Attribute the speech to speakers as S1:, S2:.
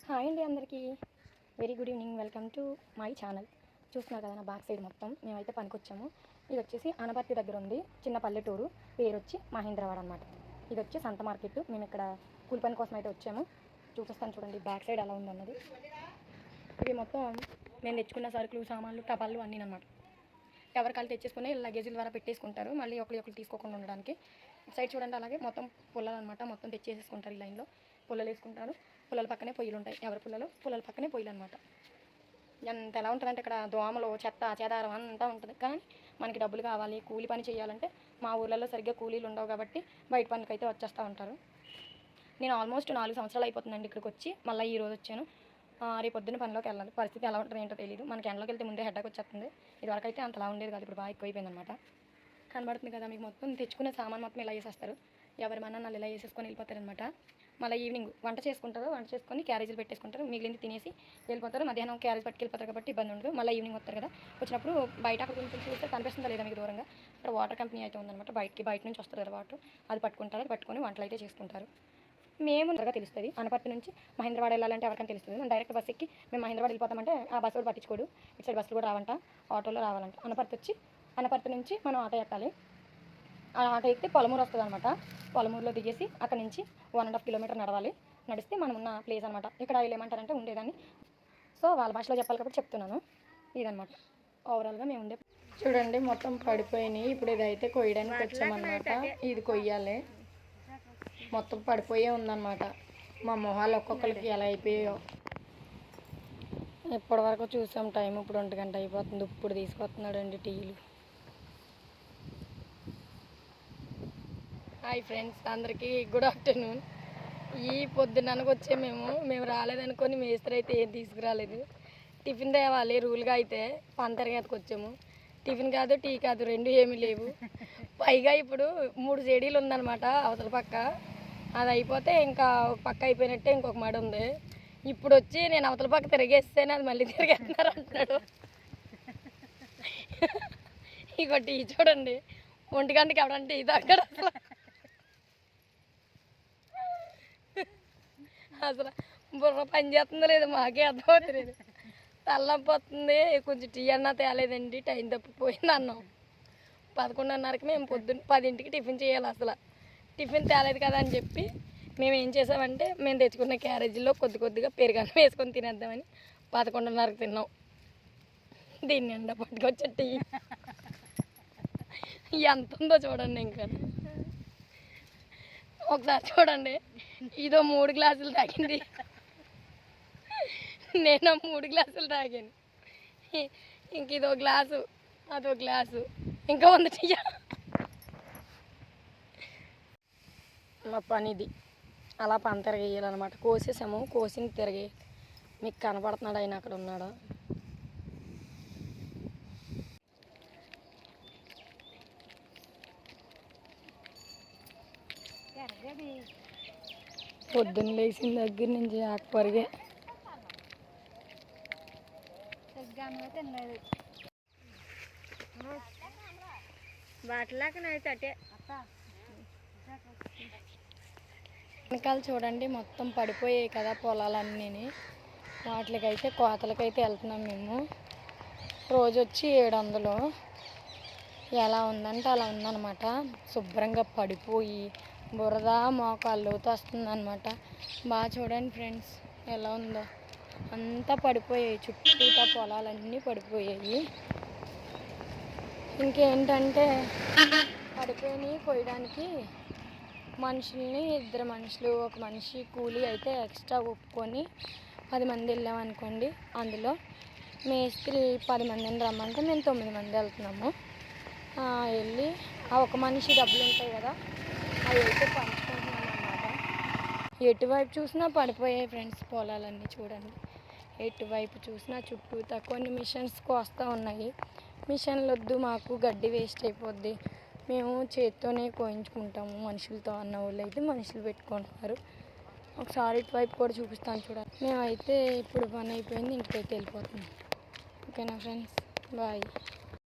S1: Hi అండి అందరికీ very good evening. Welcome to my channel. చూస్తున్నారు కదా నా బ్యాక్ సైడ్ మొత్తం మేమైతే పనికొచ్చాము. ఇది వచ్చేసి అనపర్తి దగ్గర ఉంది, చిన్న పల్లెటూరు. పేరు వచ్చి మహేంద్రవాడ అనమాట. ఇది వచ్చి సంత మార్కెట్. మేము ఇక్కడ కూలి పని కోసం అయితే వచ్చాము. చూపిస్తాను చూడండి బ్యాక్ సైడ్ ఎలా ఉందన్నది. ఇవి మొత్తం మేము తెచ్చుకున్న సరుకులు, సామాన్లు, టపాలు అన్నీ అనమాట. ఎవరికాళ్ళు తెచ్చేసుకుని లగేజీల ద్వారా పెట్టేసుకుంటారు, మళ్ళీ ఒకరు తీసుకోకుండా ఉండడానికి. సైడ్ చూడండి, అలాగే మొత్తం పుల్లలు అనమాట. మొత్తం తెచ్చేసేసుకుంటారు ఈ లైన్లో. పుల్లలు వేసుకుంటారు, పుల్లల పక్కనే పొయ్యిలు ఉంటాయి. ఎవరి పుల్లల పక్కనే పొయ్యిలు అనమాట. ఎంత ఎలా ఉంటుందంటే ఇక్కడ దోమలు, చెత్త చెదారం అంతా ఉంటుంది. కానీ మనకి డబ్బులు కావాలి, కూలి పని చేయాలంటే మా ఊళ్ళల్లో సరిగ్గా కూలీలు ఉండవు కాబట్టి బయట పనికి అయితే వచ్చేస్తూ ఉంటారు. నేను ఆల్మోస్ట్ 4 సంవత్సరాలు అయిపోతుందండి ఇక్కడికి వచ్చి. మళ్ళీ ఈ రోజు వచ్చాను. రేపు పొద్దున్న పనిలోకి వెళ్ళాలి. పరిస్థితి ఎలా ఉంటుందో ఏంటో తెలియదు. మనకి ఎండలోకి వెళ్తే ముందే హెడ్డాక్ వచ్చేస్తుంది. ఇదివరకు అయితే అంతలా ఉండేది కాదు, ఇప్పుడు బాగా ఎక్కువైపోయింది అనమాట. కనబడుతుంది కదా మీకు, మొత్తం తెచ్చుకునే సామాన్ మొత్తం ఇలా వేసేస్తారు. ఎవరి మన్నాళ్ళు ఇలా వేసేసుకొని వెళ్ళిపోతారనమాట. మళ్ళీ ఈవినింగ్ వంట చేసుకుంటారు, వంట చేసుకొని క్యారేజీలు పెట్టేసుకుంటారు. మిగిలింది తినేసి వెళ్ళిపోతారు. మధ్యాహ్నం క్యారేజ్ పట్టుకెళ్ళిపోతారు కాబట్టి ఇబ్బంది ఉండదు. మళ్ళీ ఈవినింగ్ వస్తారు కదా, వచ్చినప్పుడు బయట అక్కడ కొంచెం చూస్తే కనిపిస్తుందా లేదా మీకు దూరంగా, ఇక్కడ వాటర్ కంపెనీ అయితే ఉందన్నమాట. బయట నుంచి వస్తారు కదా వాటర్, అది పట్టుకుంటారు. అది పట్టుకొని వంటలు అయితే చేసుకుంటారు. మేము త్వరగా తెలుస్తుంది. అనపర్తి నుంచి మహేంద్రవాడ వెళ్ళాలంటే ఎవరికైనా తెలుస్తుంది. మనం డైరెక్ట్ బస్ ఎక్కి మేము మహేంద్రవాడ వెళ్ళిపోతామంటే ఆ బస్సు కూడా పట్టించుకోడు. ఇటు సైడ్ బస్సులు కూడా రావంట, ఆటోలో రావాలంట. అనపర్తి నుంచి మనం ఆటో ఎక్కాలి. ఆ ఆటో ఎక్కితే పొలమూరు వస్తుంది అనమాట. పొలమూరులో దిగేసి అక్కడ నుంచి 1.5 కిలోమీటర్ నడవాలి. నడిస్తే మనం ఉన్న ప్లేస్ అనమాట. ఇక్కడ వీళ్ళు ఏమంటారంటే ఉండేదాన్ని, సో వాళ్ళ భాషలో చెప్పాలి కాబట్టి చెప్తున్నాను. ఇదనమాట ఓవరాల్గా మేము ఉండే. చూడండి మొత్తం పడిపోయినాయి. ఇప్పుడు ఇదైతే కొయ్యడానికి వచ్చామన్నమాట. ఇది కొయ్యాలి. మొత్తం పడిపోయే ఉందన్నమాట. మా మొహాలు ఒక్కొక్కరికి ఎలా అయిపోయాయో. ఇప్పటివరకు చూసాం టైం, ఇప్పుడు 1 గంట అయిపోతుంది. ఇప్పుడు తీసుకొస్తున్నాడు అండి టీలు. హాయ్ ఫ్రెండ్స్, అందరికీ గుడ్ ఆఫ్టర్నూన్. ఈ పొద్దున్ననకు వచ్చే మేము రాలేదనుకొని మేస్త్రి అయితే ఏం తీసుకురాలేదు. టిఫిన్ తేవాలి రూల్గా అయితే పంతరగతికి వచ్చాము. టిఫిన్ కాదు, టీ కాదు, 2 ఏమీ లేవు. పైగా ఇప్పుడు 3 జేడీలు ఉందన్నమాట అవతల పక్క. అది అయిపోతే ఇంకా ఒక పక్క అయిపోయినట్టే ఇంకొక మడి ఉంది. ఇప్పుడు వచ్చి నేను అవతల పక్క తిరిగేస్తేనే అది మళ్ళీ తిరిగేస్తున్నారు అంటున్నాడు. ఇక టీ చూడండి, 1 గంటకి ఎవడంటే ఇది అక్కడ అసలు బుర్ర పని చేస్తుందో లేదు మాకే అర్థమవుతుంది. తలనొప్పి వస్తుంది. కొంచెం టీ అన్నా తేలేదండి, టైం తప్పిపోయింది అన్నాం. 11:30కి మేము పొద్దున్న 10ంటికి టిఫిన్ చేయాలి. అసలు టిఫిన్ తేలేదు కదా అని చెప్పి మేము ఏం చేసామంటే, మేము తెచ్చుకున్న క్యారేజీలో కొద్దిగా పెరుగన్నం వేసుకొని తినేద్దామని 11:30కి తిన్నాం. దీన్ని ఎండ పట్టుకొచ్చే టీ ఎంత ఉందో చూడండి. ఇంకా ఒకసారి చూడండి, ఇదో 3 గ్లాసులు తాగింది, నేను 3 గ్లాసులు తాగాను. ఇంక ఇదో గ్లాసు, అదో గ్లాసు, ఇంకా ఉంది టీ. మా పని ఇది. అలా పని తిరగేయాలన్నమాట. కోసేసాము, కోసింది తిరగేయాలి. మీకు కనపడుతున్నాడు ఆయన అక్కడ ఉన్నాడు. పొద్దున్న లేచిన దగ్గర నుంచి ఆకుపరిగే. వెనకాల చూడండి మొత్తం పడిపోయాయి కదా పొలాలన్నీ. వాటికైతే కోతలకైతే వెళ్తున్నాం మేము. రోజు వచ్చి 700. ఎలా ఉందంటే అలా ఉందన్నమాట. శుభ్రంగా పడిపోయి బురద మోకాళ్ళుతో వస్తుందన్నమాట. బాగా చూడండి ఫ్రెండ్స్ ఎలా ఉందో. అంతా పడిపోయాయి, చుట్టూతా పొలాలన్నీ పడిపోయాయి. ఇంకేంటంటే పడిపోయినాయి కొయ్యడానికి మనుషుల్ని, 2 మనుషులు, ఒక మనిషి కూలీ అయితే ఎక్స్ట్రా ఒప్పుకొని 10 మంది వెళ్ళామనుకోండి. అందులో మేస్త్రి 10 మందిని రమ్మంటే మేము 9 మంది వెళ్తున్నాము. వెళ్ళి ఆ ఒక మనిషి డబ్బులు ఉంటాయి కదా, అవి అయితే పంచుకుంటున్నాం అన్నమాట. ఎటువైపు చూసినా పడిపోయాయి ఫ్రెండ్స్ పొలాలన్నీ. చూడండి ఎటువైపు చూసినా చుట్టూతా. కొన్ని మిషన్స్కి వస్తూ ఉన్నాయి. మిషన్లు వద్దు మాకు, గడ్డి వేస్ట్ అయిపోద్ది, మేము చేత్తోనే కోయించుకుంటాము మనుషులతో అన్న వాళ్ళు అయితే మనుషులు పెట్టుకుంటున్నారు. ఒకసారి ఇటువైపు కూడా చూపిస్తాను చూడండి. మేమైతే ఇప్పుడు పని అయిపోయింది, ఇంటికైతే వెళ్ళిపోతున్నాం. ఓకేనా ఫ్రెండ్స్, బాయ్.